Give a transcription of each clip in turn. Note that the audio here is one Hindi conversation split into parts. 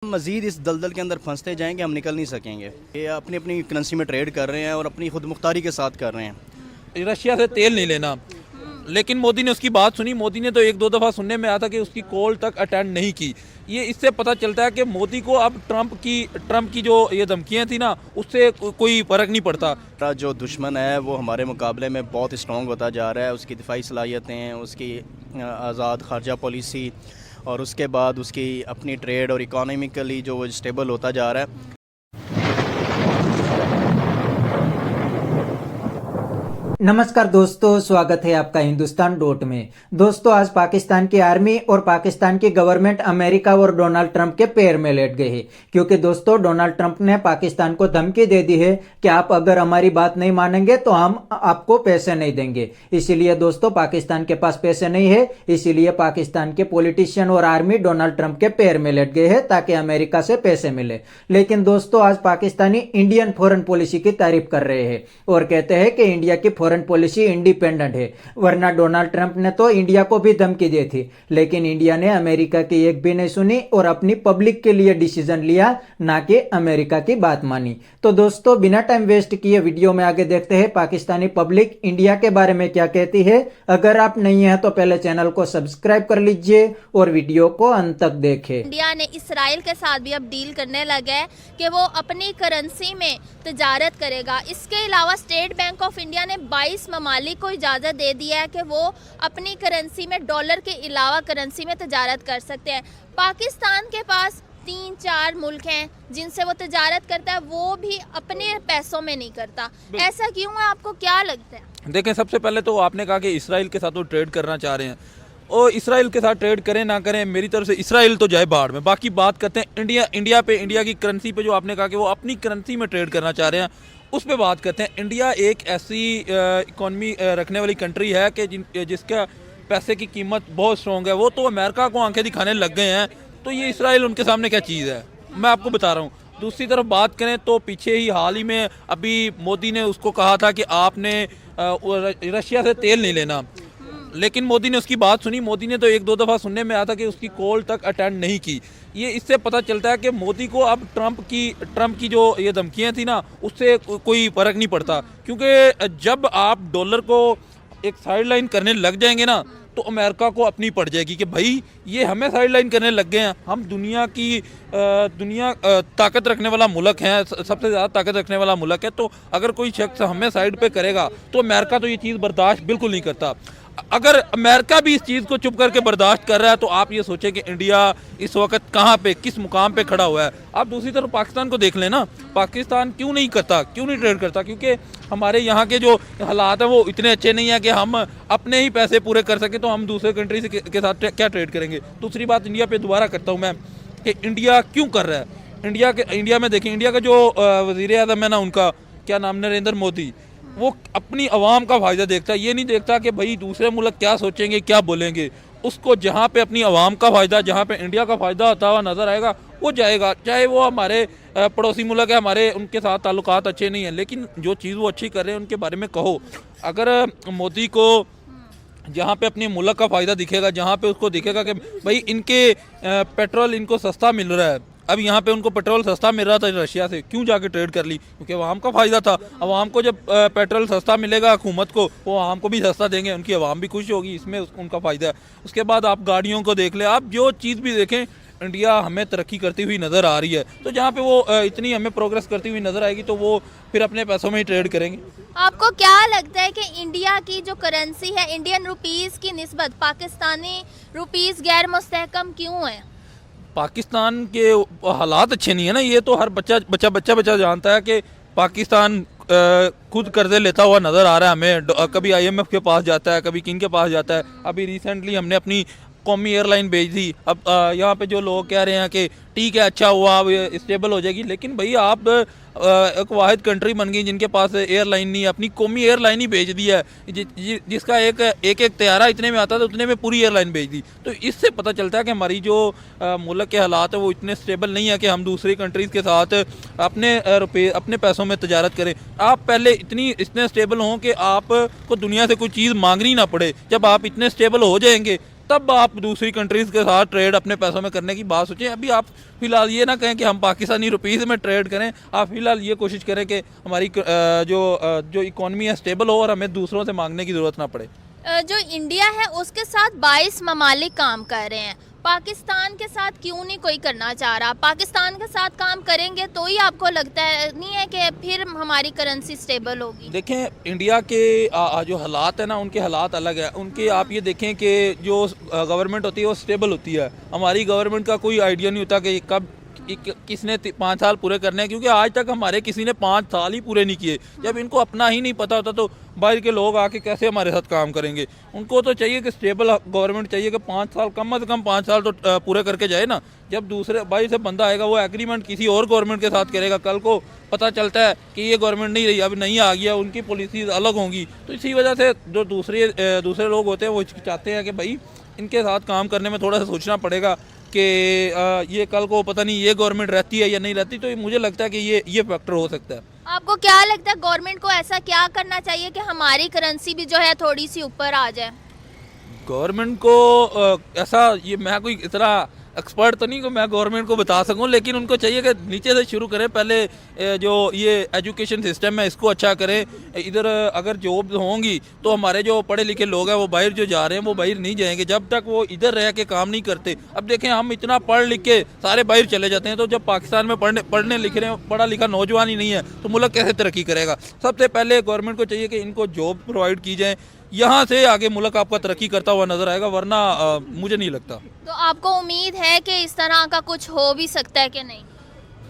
मज़ीद इस दलदल के अंदर फंसते जाएंगे, हम निकल नहीं सकेंगे। ये अपनी अपनी करेंसी में ट्रेड कर रहे हैं और अपनी खुद मुख्तारी के साथ कर रहे हैं। रशिया से तेल नहीं लेना, लेकिन मोदी ने उसकी बात सुनी। मोदी ने तो एक दो दफ़ा सुनने में आया था कि उसकी कॉल तक अटेंड नहीं की। ये इससे पता चलता है कि मोदी को अब ट्रंप की जो ये धमकियां थी ना, उससे कोई फ़र्क नहीं पड़ता। हमारा जो दुश्मन है वो हमारे मुकाबले में बहुत स्ट्रॉन्ग होता जा रहा है। उसकी दिफाई सलाहियतें, उसकी आज़ाद खारजा पॉलिसी और उसके बाद उसकी अपनी ट्रेड और इकोनॉमिकली जो स्टेबल होता जा रहा है। नमस्कार दोस्तों, स्वागत है आपका हिंदुस्तान डॉट में। दोस्तों, आज पाकिस्तान की आर्मी और पाकिस्तान की गवर्नमेंट अमेरिका और डोनाल्ड ट्रंप के पैर में लेट गए हैं, क्योंकि दोस्तों डोनाल्ड ट्रंप ने पाकिस्तान को धमकी दे दी है कि आप अगर हमारी बात नहीं मानेंगे तो हम आपको पैसे नहीं देंगे। इसीलिए दोस्तों पाकिस्तान के पास पैसे नहीं है, इसीलिए पाकिस्तान के पॉलिटिशियन और आर्मी डोनाल्ड ट्रंप के पैर में लेट गए हैं ताकि अमेरिका से पैसे मिले। लेकिन दोस्तों आज पाकिस्तानी इंडियन फॉरेन पॉलिसी की तारीफ कर रहे हैं और कहते हैं कि इंडिया की फॉरेन पॉलिसी इंडिपेंडेंट है, वरना डोनाल्ड ट्रंप ने तो इंडिया को भी धमकी दी थी, लेकिन इंडिया ने अमेरिका की एक भी नहीं सुनी और अपनी पब्लिक के लिए डिसीजन लिया, ना कि अमेरिका की बात मानी। तो दोस्तों बिना टाइम वेस्ट किए वीडियो में आगे देखते हैं पाकिस्तानी पब्लिक इंडिया के बारे में क्या कहती है। अगर आप नहीं है तो पहले चैनल को सब्सक्राइब कर लीजिए और वीडियो को अंत तक देखें। इंडिया ने इसराइल के साथ भी अब डील करने लगा है कि वो अपनी करेंसी में तजारत करेगा। इसके अलावा स्टेट बैंक ऑफ इंडिया ने 22 ममालिक को इजाज़त दे दी है कि वो अपनी करेंसी में डॉलर के अलावा करेंसी में तजारत कर सकते हैं। पाकिस्तान के पास 3-4 मुल्क हैं जिनसे वो तजारत करता है, वो भी अपने पैसों में नहीं करता। ऐसा क्यों है, आपको क्या लगता है? देखें, सबसे पहले तो आपने कहा कि इसराइल के साथ वो ट्रेड करना चाह रहे हैं, और इसराइल के साथ ट्रेड करें ना करें, मेरी तरफ से इसराइल तो जाए बाहर में। बाकी बात करते हैं इंडिया की करेंसी पे, जो आपने कहा कि वो अपनी करेंसी में ट्रेड करना चाह रहे हैं, उस पर बात करते हैं। इंडिया एक ऐसी इकॉनमी रखने वाली कंट्री है कि जिसका पैसे की कीमत बहुत स्ट्रॉन्ग है। वो तो अमेरिका को आंखें दिखाने लग गए हैं, तो ये इसराइल उनके सामने क्या चीज़ है, मैं आपको बता रहा हूँ। दूसरी तरफ बात करें तो पीछे ही हाल ही में अभी मोदी ने उसको कहा था कि आपने रशिया से तेल नहीं लेना, लेकिन मोदी ने उसकी बात सुनी। मोदी ने तो एक दो दफ़ा सुनने में आया था कि उसकी कॉल तक अटेंड नहीं की। ये इससे पता चलता है कि मोदी को अब ट्रंप की जो ये धमकियां थी ना, उससे कोई फ़र्क नहीं पड़ता, क्योंकि जब आप डॉलर को एक साइड लाइन करने लग जाएंगे ना, तो अमेरिका को अपनी पड़ जाएगी कि भाई ये हमें साइड लाइन करने लग गए हैं। हम दुनिया ताकत रखने वाला मुल्क है, सबसे ज़्यादा ताकत रखने वाला मुल्क है, तो अगर कोई शख्स हमें साइड पे करेगा तो अमेरिका तो ये चीज़ बर्दाश्त बिल्कुल नहीं करता। अगर अमेरिका भी इस चीज़ को चुप करके बर्दाश्त कर रहा है, तो आप ये सोचें कि इंडिया इस वक्त कहाँ पे, किस मुकाम पे खड़ा हुआ है। आप दूसरी तरफ पाकिस्तान को देख लेना, पाकिस्तान क्यों नहीं ट्रेड करता? क्योंकि हमारे यहाँ के जो हालात हैं वो इतने अच्छे नहीं है कि हम अपने ही पैसे पूरे कर सकें, तो हम दूसरे कंट्री के साथ क्या ट्रेड करेंगे। दूसरी बात इंडिया पे दोबारा करता हूँ मैं कि इंडिया क्यों कर रहा है। इंडिया में देखें, इंडिया का जो वज़ीर आज़म है ना, उनका क्या नाम, नरेंद्र मोदी, वो अपनी आवाम का फ़ायदा देखता है। ये नहीं देखता कि भाई दूसरे मुल्क क्या सोचेंगे, क्या बोलेंगे। उसको जहाँ पे अपनी आवाम का फ़ायदा, जहाँ पे इंडिया का फ़ायदा होता हुआ नज़र आएगा, वो जाएगा, चाहे वो हमारे पड़ोसी मुल्क है, हमारे उनके साथ ताल्लुकात अच्छे नहीं हैं, लेकिन जो चीज़ वो अच्छी कर रहे हैं उनके बारे में कहो। अगर मोदी को जहाँ पे अपने मुल्क का फ़ायदा दिखेगा, जहाँ पे उसको दिखेगा कि भाई इनके पेट्रोल इनको सस्ता मिल रहा है, अब यहाँ पे उनको पेट्रोल सस्ता मिल रहा था रशिया से, क्यों जाके ट्रेड कर ली? क्योंकि आवाम का फ़ायदा था। आवाम को जब पेट्रोल सस्ता मिलेगा हुकूमत को, वो आवाम को भी सस्ता देंगे, उनकी आवाम भी खुश होगी, इसमें उनका फ़ायदा है। उसके बाद आप गाड़ियों को देख लें, आप जो चीज़ भी देखें, इंडिया हमें तरक्की करती हुई नज़र आ रही है। तो जहाँ पे वो इतनी हमें प्रोग्रेस करती हुई नज़र आएगी, तो वो फिर अपने पैसों में ही ट्रेड करेंगे। आपको क्या लगता है कि इंडिया की जो करेंसी है, इंडियन रुपीस की निस्बत पाकिस्तानी रुपीस गैर मुस्तहकम क्यों है? पाकिस्तान के हालात अच्छे नहीं है ना, ये तो हर बच्चा जानता है कि पाकिस्तान खुद कर्जे लेता हुआ नज़र आ रहा है हमें। कभी IMF के पास जाता है, कभी किन के पास जाता है। अभी रिसेंटली हमने अपनी कौमी एयरलाइन भेज दी। अब यहाँ पे जो लोग कह रहे हैं कि ठीक है, अच्छा हुआ, अब स्टेबल हो जाएगी, लेकिन भाई आप एक वाहिद कंट्री बन गई जिनके पास एयरलाइन नहीं है, अपनी कौमी एयरलाइन ही भेज दी है, जिसका एक त्यारा इतने में आता था, उतने में पूरी एयरलाइन भेज दी। तो इससे पता चलता है कि हमारी जो मुल्क के हालात है वो इतने स्टेबल नहीं है कि हम दूसरी कंट्रीज़ के साथ अपने पैसों में तजारत करें। आप पहले इतने स्टेबल हों कि आपको दुनिया से कोई चीज़ मांगनी ना पड़े। जब आप इतने स्टेबल हो जाएंगे तब आप दूसरी कंट्रीज़ के साथ ट्रेड अपने पैसों में करने की बात सोचें। अभी आप फिलहाल ये ना कहें कि हम पाकिस्तानी रुपीज़ में ट्रेड करें, आप फिलहाल ये कोशिश करें कि हमारी जो इकॉनमी है स्टेबल हो और हमें दूसरों से मांगने की ज़रूरत ना पड़े। जो इंडिया है उसके साथ 22 ममालिक काम कर रहे हैं, पाकिस्तान के साथ क्यों नहीं कोई करना चाह रहा? पाकिस्तान के साथ काम करेंगे तो ही आपको लगता है नहीं है कि फिर हमारी करेंसी स्टेबल होगी? देखें, इंडिया के जो हालात है ना, उनके हालात अलग है। उनके आप ये देखें कि जो गवर्नमेंट होती है वो स्टेबल होती है। हमारी गवर्नमेंट का कोई आइडिया नहीं होता कि कब किसने 5 साल पूरे करने हैं, क्योंकि आज तक हमारे किसी ने 5 साल ही पूरे नहीं किए। जब इनको अपना ही नहीं पता होता तो बाहर के लोग आके कैसे हमारे साथ काम करेंगे? उनको तो चाहिए कि स्टेबल गवर्नमेंट चाहिए कि 5 साल कम से कम 5 साल तो पूरे करके जाए ना। जब दूसरे बाहर से बंदा आएगा वो एग्रीमेंट किसी और गवर्नमेंट के साथ करेगा, कल को पता चलता है कि ये गवर्नमेंट नहीं रही, अब नहीं आ गया, उनकी पॉलिसीज अलग होंगी। तो इसी वजह से जो दूसरे लोग होते हैं वो चाहते हैं कि भाई इनके साथ काम करने में थोड़ा सा सोचना पड़ेगा कि ये कल को पता नहीं ये गवर्नमेंट रहती है या नहीं रहती। तो मुझे लगता है कि ये फैक्टर हो सकता है। आपको क्या लगता है गवर्नमेंट को ऐसा क्या करना चाहिए कि हमारी करेंसी भी जो है थोड़ी सी ऊपर आ जाए? गवर्नमेंट को ऐसा, ये मैं कोई इतना एक्सपर्ट तो नहीं कि मैं गवर्नमेंट को बता सकूं, लेकिन उनको चाहिए कि नीचे से शुरू करें। पहले जो ये एजुकेशन सिस्टम है इसको अच्छा करें। इधर अगर जॉब होंगी तो हमारे जो पढ़े लिखे लोग हैं वो बाहर जो जा रहे हैं वो बाहर नहीं जाएंगे जब तक वो इधर रह के काम नहीं करते। अब देखें, हम इतना पढ़ लिख के सारे बाहर चले जाते हैं, तो जब पाकिस्तान में पढ़ने लिख रहे हैं पढ़ा लिखा नौजवान ही नहीं है तो मुल्क कैसे तरक्की करेगा? सबसे पहले गवर्नमेंट को चाहिए कि इनको जॉब प्रोवाइड की जाए, यहाँ से आगे मुल्क आपका तरक्की करता हुआ नजर आएगा, वरना मुझे नहीं लगता। तो आपको उम्मीद है कि इस तरह का कुछ हो भी सकता है कि नहीं?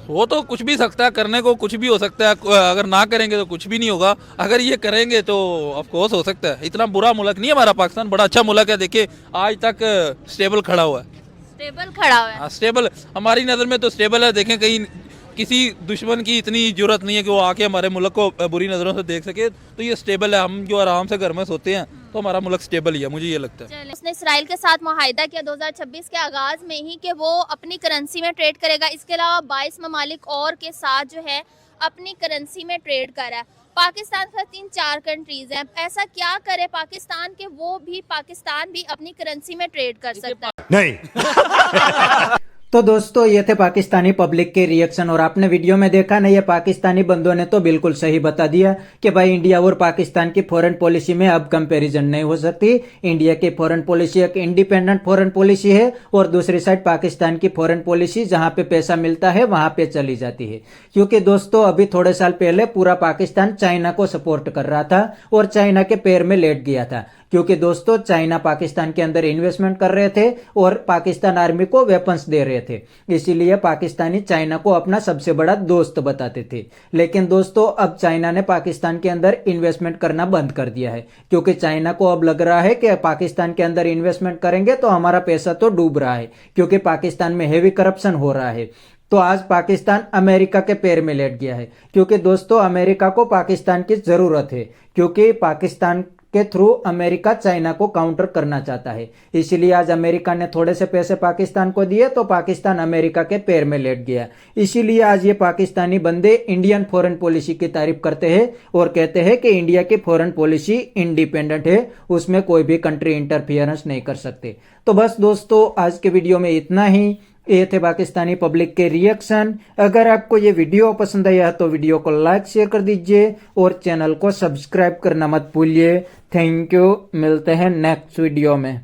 हो तो कुछ भी सकता है, करने को कुछ भी हो सकता है। अगर ना करेंगे तो कुछ भी नहीं होगा, अगर ये करेंगे तो ऑफ कोर्स हो सकता है। इतना बुरा मुल्क नहीं है हमारा पाकिस्तान, बड़ा अच्छा मुल्क है। देखिए आज तक स्टेबल खड़ा हुआ है। स्टेबल खड़ा हुआ है? हाँ, स्टेबल हमारी नज़र में तो स्टेबल है। देखें, कहीं किसी दुश्मन की इतनी जरूरत नहीं है कि वो आके हमारे मुल्क को बुरी नज़रों से देख सके। तो ये स्टेबल है, हम जो आराम से घर में सोते हैं तो हमारा मुल्क स्टेबल ही है, मुझे ये लगता है। उसने इसराइल के साथ मुआहिदा किया 2026 के आगाज में ही कि वो अपनी करेंसी में ट्रेड करेगा। इसके अलावा 22 ममालिक और के साथ जो है अपनी करेंसी में ट्रेड कर रहा है। पाकिस्तान के 3-4 कंट्रीज हैं, ऐसा क्या करे पाकिस्तान के पाकिस्तान भी अपनी करेंसी में ट्रेड कर सकता है? नहीं। तो दोस्तों, ये थे पाकिस्तानी पब्लिक के रिएक्शन। और आपने वीडियो में देखा ना, ये पाकिस्तानी बंदों ने तो बिल्कुल सही बता दिया कि भाई इंडिया और पाकिस्तान की फॉरेन पॉलिसी में अब कंपैरिजन नहीं हो सकती। इंडिया की फॉरेन पॉलिसी एक इंडिपेंडेंट फॉरेन पॉलिसी है और दूसरी साइड पाकिस्तान की फॉरेन पॉलिसी जहां पे पैसा मिलता है वहां पे चली जाती है। क्योंकि दोस्तों, अभी थोड़े साल पहले पूरा पाकिस्तान चाइना को सपोर्ट कर रहा था और चाइना के पैर में लेट गया था, क्योंकि दोस्तों चाइना पाकिस्तान के अंदर इन्वेस्टमेंट कर रहे थे और पाकिस्तान आर्मी को वेपन्स दे रहे थे। इसीलिए पाकिस्तानी चाइना को अपना सबसे बड़ा दोस्त बताते थे। लेकिन दोस्तों, अब चाइना ने पाकिस्तान के अंदर इन्वेस्टमेंट करना बंद कर दिया है, क्योंकि चाइना को अब लग रहा है कि पाकिस्तान के अंदर इन्वेस्टमेंट करेंगे तो हमारा पैसा तो डूब रहा है, क्योंकि पाकिस्तान में हेवी करप्शन हो रहा है। तो आज पाकिस्तान अमेरिका के पैर में लेट गया है, क्योंकि दोस्तों अमेरिका को पाकिस्तान की जरूरत है, क्योंकि पाकिस्तान के थ्रू अमेरिका चाइना को काउंटर करना चाहता है। इसीलिए आज अमेरिका ने थोड़े से पैसे पाकिस्तान को दिए तो पाकिस्तान अमेरिका के पैर में लेट गया। इसीलिए आज ये पाकिस्तानी बंदे इंडियन फॉरेन पॉलिसी की तारीफ करते हैं और कहते हैं कि इंडिया की फॉरेन पॉलिसी इंडिपेंडेंट है, उसमें कोई भी कंट्री इंटरफियरेंस नहीं कर सकते। तो बस दोस्तों, आज के वीडियो में इतना ही। ये थे पाकिस्तानी पब्लिक के रिएक्शन। अगर आपको ये वीडियो पसंद आया तो वीडियो को लाइक शेयर कर दीजिए और चैनल को सब्सक्राइब करना मत भूलिए। थैंक यू, मिलते हैं नेक्स्ट वीडियो में।